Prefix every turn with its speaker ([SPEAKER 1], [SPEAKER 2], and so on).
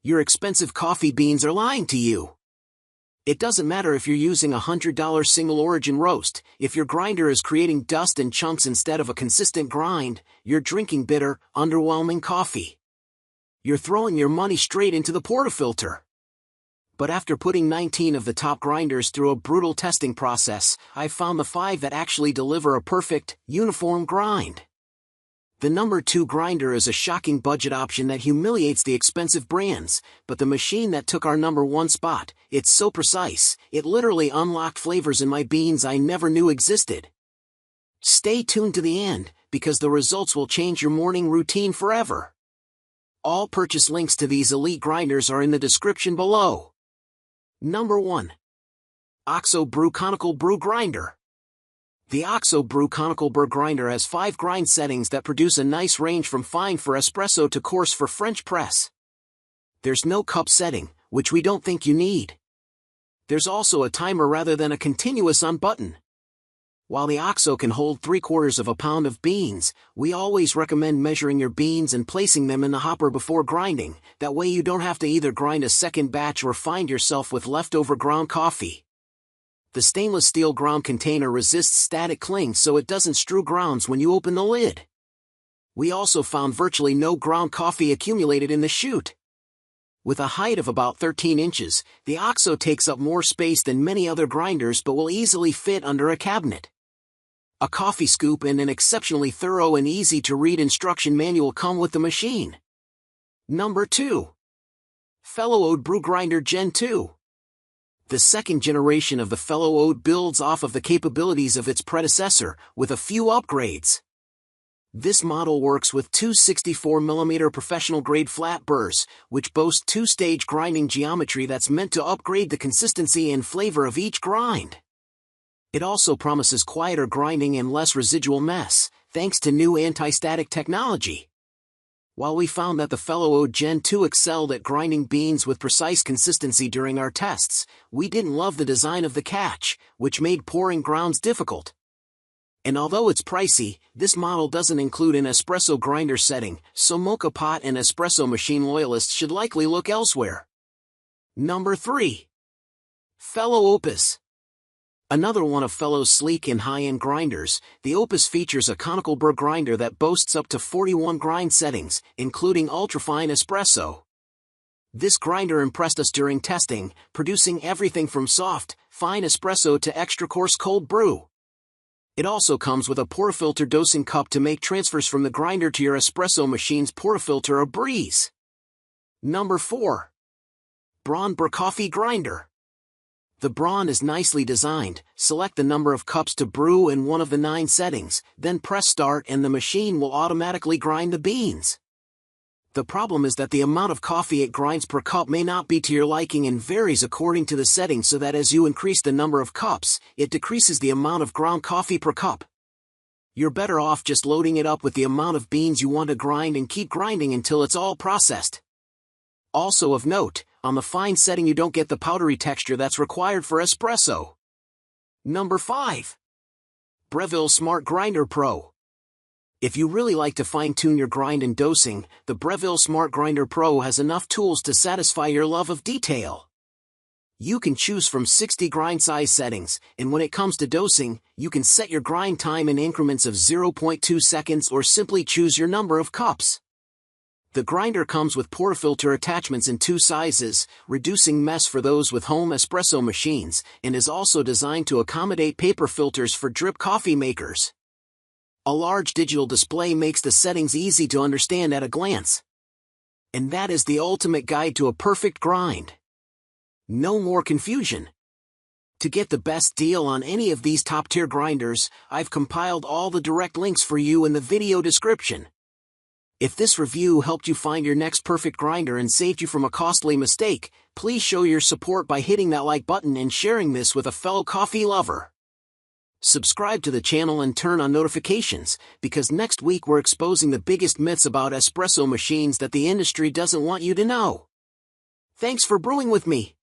[SPEAKER 1] Your expensive coffee beans are lying to you. It doesn't matter if you're using a $100 single origin roast, if your grinder is creating dust and chunks instead of a consistent grind, you're drinking bitter, underwhelming coffee. You're throwing your money straight into the portafilter. But after putting 19 of the top grinders through a brutal testing process, I found the 5 that actually deliver a perfect, uniform grind. The number 2 grinder is a shocking budget option that humiliates the expensive brands, but the machine that took our number 1 spot, it's so precise, it literally unlocked flavors in my beans I never knew existed. Stay tuned to the end, because the results will change your morning routine forever. All purchase links to these elite grinders are in the description below. Number 1. OXO Brew Conical Brew Grinder. The OXO Brew Conical Burr grinder has 5 grind settings that produce a nice range from fine for espresso to coarse for French press. There's no cup setting, which we don't think you need. There's also a timer rather than a continuous on button. While the OXO can hold 3/4 of a pound of beans, we always recommend measuring your beans and placing them in the hopper before grinding, that way you don't have to either grind a second batch or find yourself with leftover ground coffee. The stainless steel ground container resists static cling so it doesn't strew grounds when you open the lid. We also found virtually no ground coffee accumulated in the chute. With a height of about 13 inches, the OXO takes up more space than many other grinders but will easily fit under a cabinet. A coffee scoop and an exceptionally thorough and easy-to-read instruction manual come with the machine. Number 2. Fellow Opus Brew Grinder Gen 2. The second generation of the Fellow Opus builds off of the capabilities of its predecessor, with a few upgrades. This model works with two 64mm professional-grade flat burrs, which boast 2-stage grinding geometry that's meant to upgrade the consistency and flavor of each grind. It also promises quieter grinding and less residual mess, thanks to new anti-static technology. While we found that the Fellow Opus Gen 2 excelled at grinding beans with precise consistency during our tests, we didn't love the design of the catch, which made pouring grounds difficult. And although it's pricey, this model doesn't include an espresso grinder setting, so mocha pot and espresso machine loyalists should likely look elsewhere. Number 3. Fellow Opus. Another one of Fellow's sleek and high-end grinders, the Opus features a conical burr grinder that boasts up to 41 grind settings, including ultrafine espresso. This grinder impressed us during testing, producing everything from soft, fine espresso to extra-coarse cold brew. It also comes with a portafilter dosing cup to make transfers from the grinder to your espresso machine's portafilter a breeze. Number 4. Braun Burr Coffee Grinder. The Braun is nicely designed. Select the number of cups to brew in one of the 9 settings, then press start and the machine will automatically grind the beans. The problem is that the amount of coffee it grinds per cup may not be to your liking and varies according to the setting, so that as you increase the number of cups, it decreases the amount of ground coffee per cup. You're better off just loading it up with the amount of beans you want to grind and keep grinding until it's all processed. Also of note, on the fine setting you don't get the powdery texture that's required for espresso. Number 5. Breville Smart Grinder Pro. If you really like to fine-tune your grind and dosing, the Breville Smart Grinder Pro has enough tools to satisfy your love of detail. You can choose from 60 grind size settings, and when it comes to dosing, you can set your grind time in increments of 0.2 seconds or simply choose your number of cups. The grinder comes with portafilter attachments in 2 sizes, reducing mess for those with home espresso machines, and is also designed to accommodate paper filters for drip coffee makers. A large digital display makes the settings easy to understand at a glance. And that is the ultimate guide to a perfect grind. No more confusion. To get the best deal on any of these top-tier grinders, I've compiled all the direct links for you in the video description. If this review helped you find your next perfect grinder and saved you from a costly mistake, please show your support by hitting that like button and sharing this with a fellow coffee lover. Subscribe to the channel and turn on notifications, because next week we're exposing the biggest myths about espresso machines that the industry doesn't want you to know. Thanks for brewing with me.